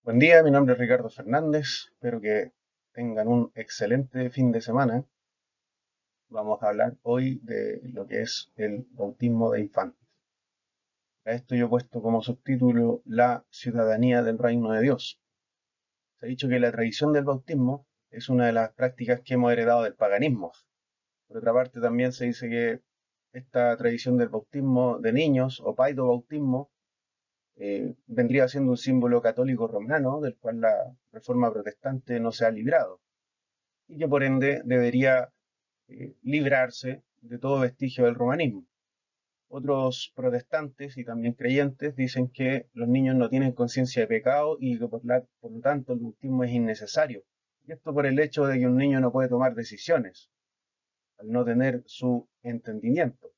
Buen día, mi nombre es Ricardo Fernández. Espero que tengan un excelente fin de semana. Vamos a hablar hoy de lo que es el bautismo de infantes. A esto yo he puesto como subtítulo la ciudadanía del reino de Dios. Se ha dicho que la tradición del bautismo es una de las prácticas que hemos heredado del paganismo. Por otra parte, también se dice que esta tradición del bautismo de niños o paidobautismo vendría siendo un símbolo católico romano del cual la Reforma Protestante no se ha librado, y que por ende debería librarse de todo vestigio del romanismo. Otros protestantes y también creyentes dicen que los niños no tienen conciencia de pecado y que por lo tanto el bautismo es innecesario. Y esto por el hecho de que un niño no puede tomar decisiones al no tener su entendimiento.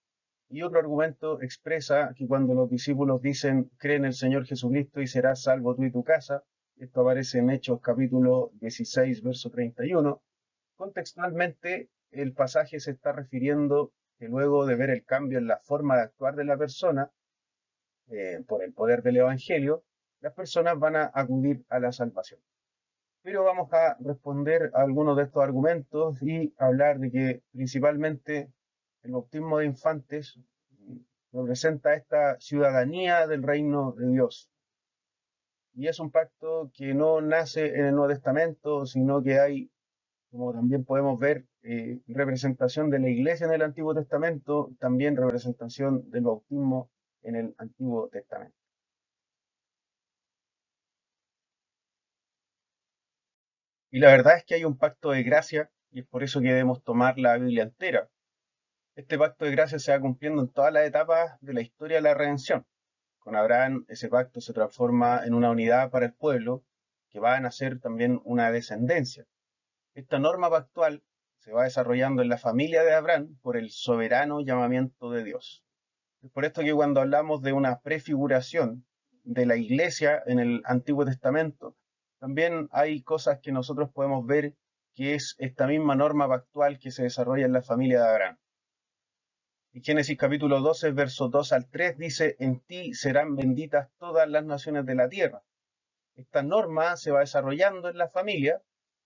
Y otro argumento expresa que cuando los discípulos dicen, cree en el Señor Jesucristo y serás salvo tú y tu casa, esto aparece en Hechos capítulo 16, verso 31. Contextualmente, el pasaje se está refiriendo que luego de ver el cambio en la forma de actuar de la persona, por el poder del Evangelio, las personas van a acudir a la salvación. Pero vamos a responder a algunos de estos argumentos y hablar de que principalmente el bautismo de infantes representa esta ciudadanía del reino de Dios. Y es un pacto que no nace en el Nuevo Testamento, sino que hay, como también podemos ver, representación de la iglesia en el Antiguo Testamento, también representación del bautismo en el Antiguo Testamento. Y la verdad es que hay un pacto de gracia y es por eso que debemos tomar la Biblia entera. Este pacto de gracia se va cumpliendo en todas las etapas de la historia de la redención. Con Abraham, ese pacto se transforma en una unidad para el pueblo que va a nacer también una descendencia. Esta norma pactual se va desarrollando en la familia de Abraham por el soberano llamamiento de Dios. Es por esto que cuando hablamos de una prefiguración de la iglesia en el Antiguo Testamento, también hay cosas que nosotros podemos ver que es esta misma norma pactual que se desarrolla en la familia de Abraham. En Génesis capítulo 12, versos 2 al 3 dice, en ti serán benditas todas las naciones de la tierra. Esta norma se va desarrollando en la familia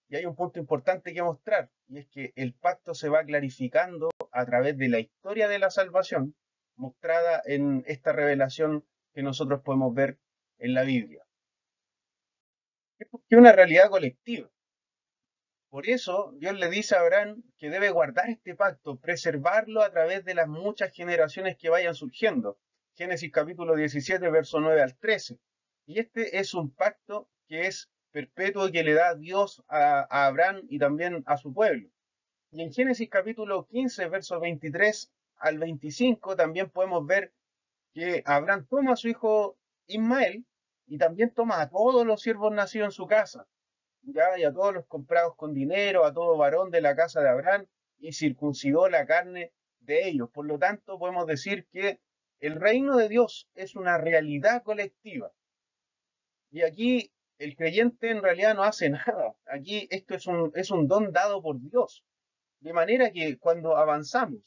y hay un punto importante que mostrar, y es que el pacto se va clarificando a través de la historia de la salvación, mostrada en esta revelación que nosotros podemos ver en la Biblia. Es porque es una realidad colectiva. Por eso Dios le dice a Abraham que debe guardar este pacto, preservarlo a través de las muchas generaciones que vayan surgiendo. Génesis capítulo 17, verso 9 al 13. Y este es un pacto que es perpetuo que le da Dios a Abraham y también a su pueblo. Y en Génesis capítulo 15, versos 23 al 25, también podemos ver que Abraham toma a su hijo Ismael y también toma a todos los siervos nacidos en su casa, ya, y a todos los comprados con dinero, a todo varón de la casa de Abraham, y circuncidó la carne de ellos. Por lo tanto, podemos decir que el reino de Dios es una realidad colectiva. Y aquí el creyente en realidad no hace nada. Aquí esto es un don dado por Dios. De manera que cuando avanzamos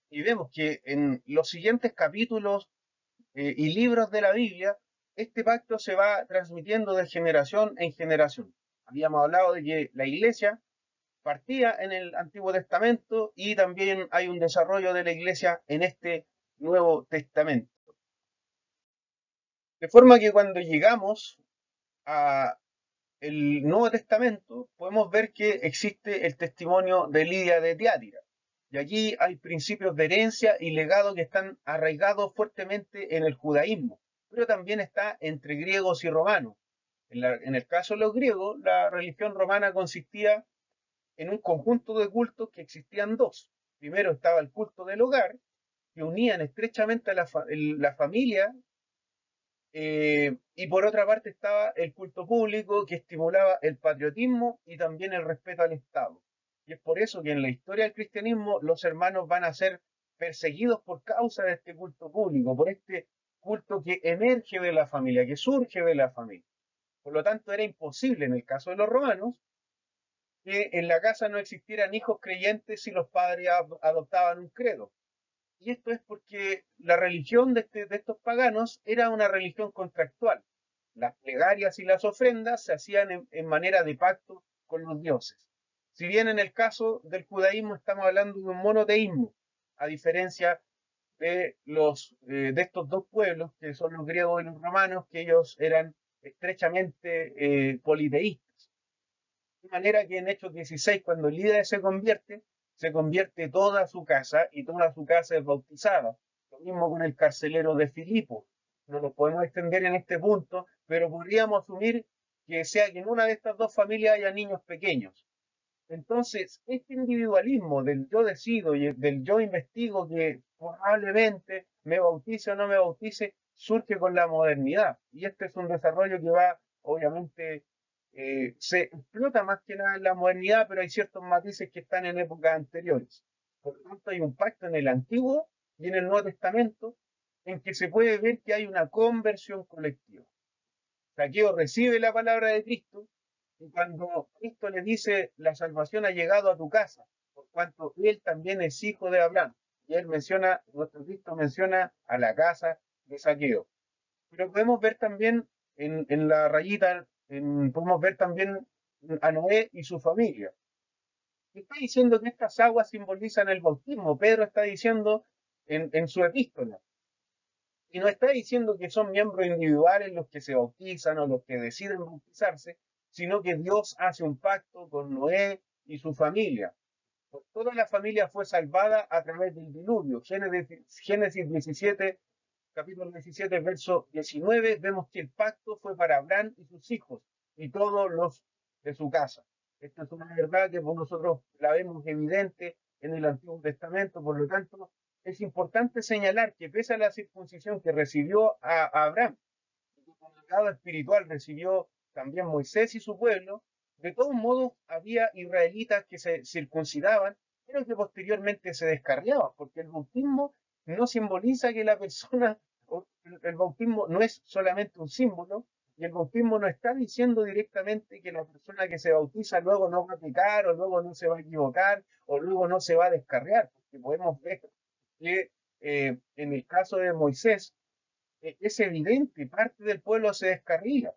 y vemos que en los siguientes capítulos y libros de la Biblia, este pacto se va transmitiendo de generación en generación. Habíamos hablado de que la iglesia partía en el Antiguo Testamento y también hay un desarrollo de la iglesia en este Nuevo Testamento. De forma que cuando llegamos a el Nuevo Testamento, podemos ver que existe el testimonio de Lidia de Tiátira. Y allí hay principios de herencia y legado que están arraigados fuertemente en el judaísmo, pero también está entre griegos y romanos. En el caso de los griegos, la religión romana consistía en un conjunto de cultos que existían dos. Primero estaba el culto del hogar, que unían estrechamente a la familia, y por otra parte estaba el culto público que estimulaba el patriotismo y también el respeto al Estado. Y es por eso que en la historia del cristianismo los hermanos van a ser perseguidos por causa de este culto público, por este culto que emerge de la familia, que surge de la familia. Por lo tanto, era imposible en el caso de los romanos que en la casa no existieran hijos creyentes si los padres adoptaban un credo. Y esto es porque la religión de estos paganos era una religión contractual. Las plegarias y las ofrendas se hacían en manera de pacto con los dioses. Si bien en el caso del judaísmo estamos hablando de un monoteísmo, a diferencia de estos dos pueblos, que son los griegos y los romanos, que ellos eran estrechamente politeístas. De manera que en Hechos 16, cuando el líder se convierte toda su casa y toda su casa es bautizada. Lo mismo con el carcelero de Filipo. No lo podemos extender en este punto, pero podríamos asumir que sea que en una de estas dos familias haya niños pequeños. Entonces, este individualismo del yo decido y del yo investigo que probablemente me bautice o no me bautice, surge con la modernidad. Y este es un desarrollo que va, obviamente, se explota más que nada en la modernidad, pero hay ciertos matices que están en épocas anteriores. Por lo tanto, hay un pacto en el Antiguo y en el Nuevo Testamento en que se puede ver que hay una conversión colectiva. Saqueo recibe la palabra de Cristo y cuando Cristo le dice, la salvación ha llegado a tu casa, por cuanto él también es hijo de Abraham. Y él menciona, nuestro Cristo menciona a la casa de Saqueo. Pero podemos ver también en la rayita, podemos ver también a Noé y su familia. Está diciendo que estas aguas simbolizan el bautismo. Pedro está diciendo en su epístola. Y no está diciendo que son miembros individuales los que se bautizan o los que deciden bautizarse, sino que Dios hace un pacto con Noé y su familia. Pues toda la familia fue salvada a través del diluvio. Génesis 17, capítulo 17, verso 19, vemos que el pacto fue para Abraham y sus hijos y todos los de su casa. Esta es una verdad que por nosotros la vemos evidente en el Antiguo Testamento, por lo tanto, es importante señalar que pese a la circuncisión que recibió a Abraham, y que como legado espiritual recibió también Moisés y su pueblo, de todos modos había israelitas que se circuncidaban, pero que posteriormente se descarriaban, porque el bautismo no simboliza que la persona, el bautismo no es solamente un símbolo, y el bautismo no está diciendo directamente que la persona que se bautiza luego no va a pecar, o luego no se va a equivocar, o luego no se va a descarriar, porque podemos ver que en el caso de Moisés es evidente, parte del pueblo se descarrila.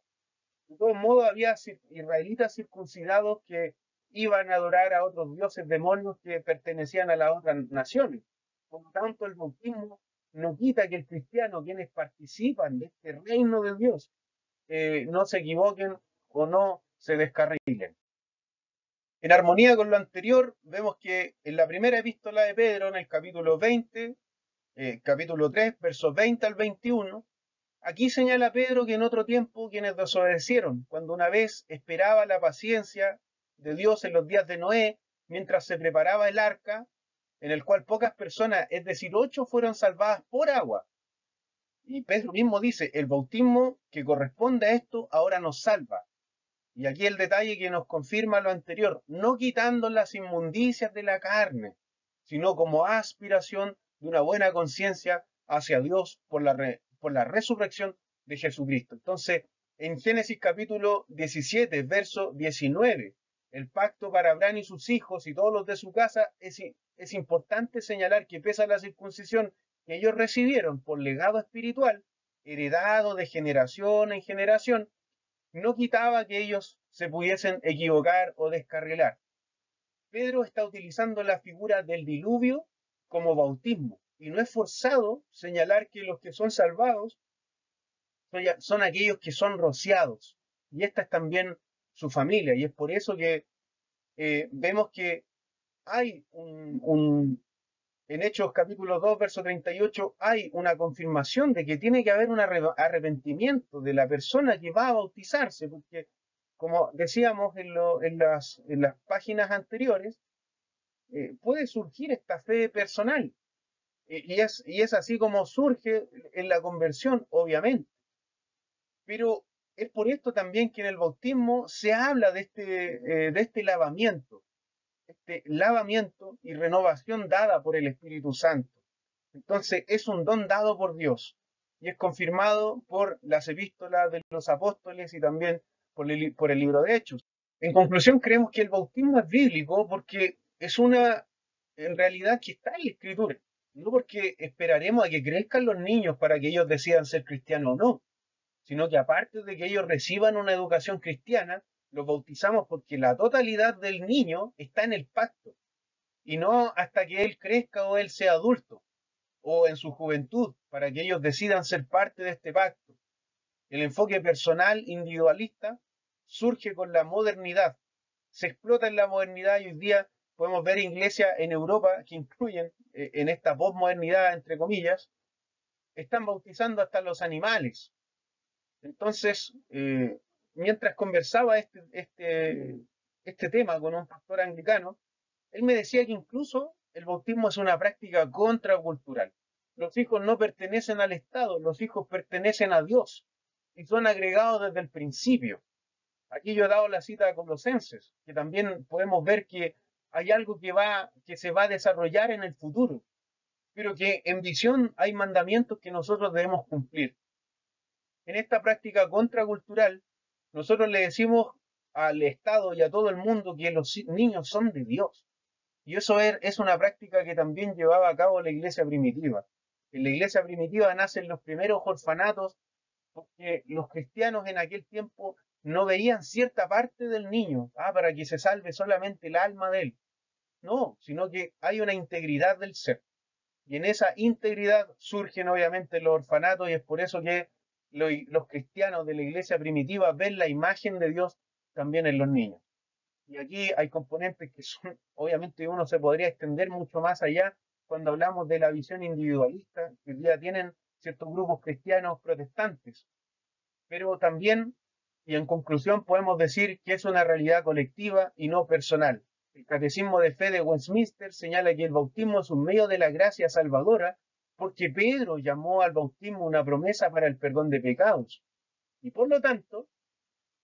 De todos modos, había israelitas circuncidados que iban a adorar a otros dioses demonios que pertenecían a las otras naciones. Por lo tanto, el bautismo no quita que el cristiano, quienes participan de este reino de Dios, no se equivoquen o no se descarrilen. En armonía con lo anterior, vemos que en la primera epístola de Pedro, en el capítulo 20, capítulo 3, versos 20 al 21, aquí señala Pedro que en otro tiempo quienes desobedecieron, cuando una vez esperaba la paciencia de Dios en los días de Noé, mientras se preparaba el arca, en el cual pocas personas, es decir, 8, fueron salvadas por agua. Y Pedro mismo dice, el bautismo que corresponde a esto ahora nos salva. Y aquí el detalle que nos confirma lo anterior, no quitando las inmundicias de la carne, sino como aspiración de una buena conciencia hacia Dios por la resurrección de Jesucristo. Entonces, en Génesis capítulo 17, verso 19, el pacto para Abraham y sus hijos y todos los de su casa, es importante señalar que pese a la circuncisión que ellos recibieron por legado espiritual, heredado de generación en generación, no quitaba que ellos se pudiesen equivocar o descarrilar. Pedro está utilizando la figura del diluvio como bautismo y no es forzado señalar que los que son salvados son aquellos que son rociados y esta es también su familia y es por eso que vemos que hay en Hechos capítulo 2, verso 38, hay una confirmación de que tiene que haber un arrepentimiento de la persona que va a bautizarse, porque como decíamos en las páginas anteriores, puede surgir esta fe personal, y es así como surge en la conversión, obviamente. Pero es por esto también que en el bautismo se habla de este lavamiento y renovación dada por el Espíritu Santo. Entonces es un don dado por Dios y es confirmado por las epístolas de los apóstoles y también por el libro de Hechos. En conclusión, creemos que el bautismo es bíblico porque es una en realidad que está en la Escritura, no porque esperaremos a que crezcan los niños para que ellos decidan ser cristianos o no, sino que aparte de que ellos reciban una educación cristiana, los bautizamos porque la totalidad del niño está en el pacto, y no hasta que él crezca o él sea adulto, o en su juventud, para que ellos decidan ser parte de este pacto. El enfoque personal, individualista, surge con la modernidad, se explota en la modernidad y hoy día podemos ver iglesias en Europa que incluyen en esta posmodernidad, entre comillas, están bautizando hasta los animales. Entonces, mientras conversaba este tema con un pastor anglicano, él me decía que incluso el bautismo es una práctica contracultural. Los hijos no pertenecen al Estado, los hijos pertenecen a Dios y son agregados desde el principio. Aquí yo he dado la cita de Colosenses, que también podemos ver que hay algo que se va a desarrollar en el futuro, pero que en visión hay mandamientos que nosotros debemos cumplir. En esta práctica contracultural, nosotros le decimos al Estado y a todo el mundo que los niños son de Dios. Y eso es una práctica que también llevaba a cabo la iglesia primitiva. En la iglesia primitiva nacen los primeros orfanatos porque los cristianos en aquel tiempo no veían cierta parte del niño, para que se salve solamente el alma de él. No, sino que hay una integridad del ser. Y en esa integridad surgen obviamente los orfanatos y es por eso que los cristianos de la iglesia primitiva ven la imagen de Dios también en los niños. Y aquí hay componentes que son, obviamente uno se podría extender mucho más allá cuando hablamos de la visión individualista, que hoy día tienen ciertos grupos cristianos protestantes, pero también, y en conclusión, podemos decir que es una realidad colectiva y no personal. El Catecismo de Fe de Westminster señala que el bautismo es un medio de la gracia salvadora porque Pedro llamó al bautismo una promesa para el perdón de pecados. Y por lo tanto,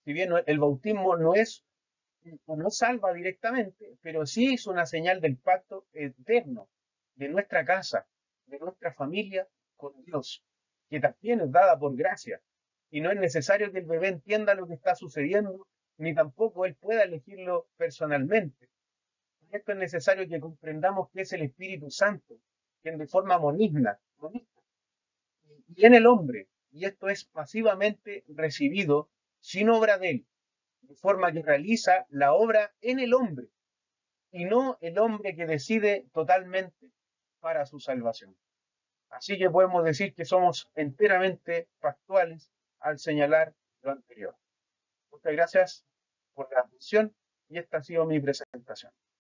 si bien el bautismo no salva directamente, pero sí es una señal del pacto eterno de nuestra casa, de nuestra familia con Dios, que también es dada por gracia. Y no es necesario que el bebé entienda lo que está sucediendo, ni tampoco él pueda elegirlo personalmente. Esto es necesario que comprendamos que es el Espíritu Santo, quien de forma monista, y en el hombre, y esto es pasivamente recibido sin obra de él, de forma que realiza la obra en el hombre y no el hombre que decide totalmente para su salvación. Así que podemos decir que somos enteramente factuales al señalar lo anterior. Muchas gracias por la atención y esta ha sido mi presentación.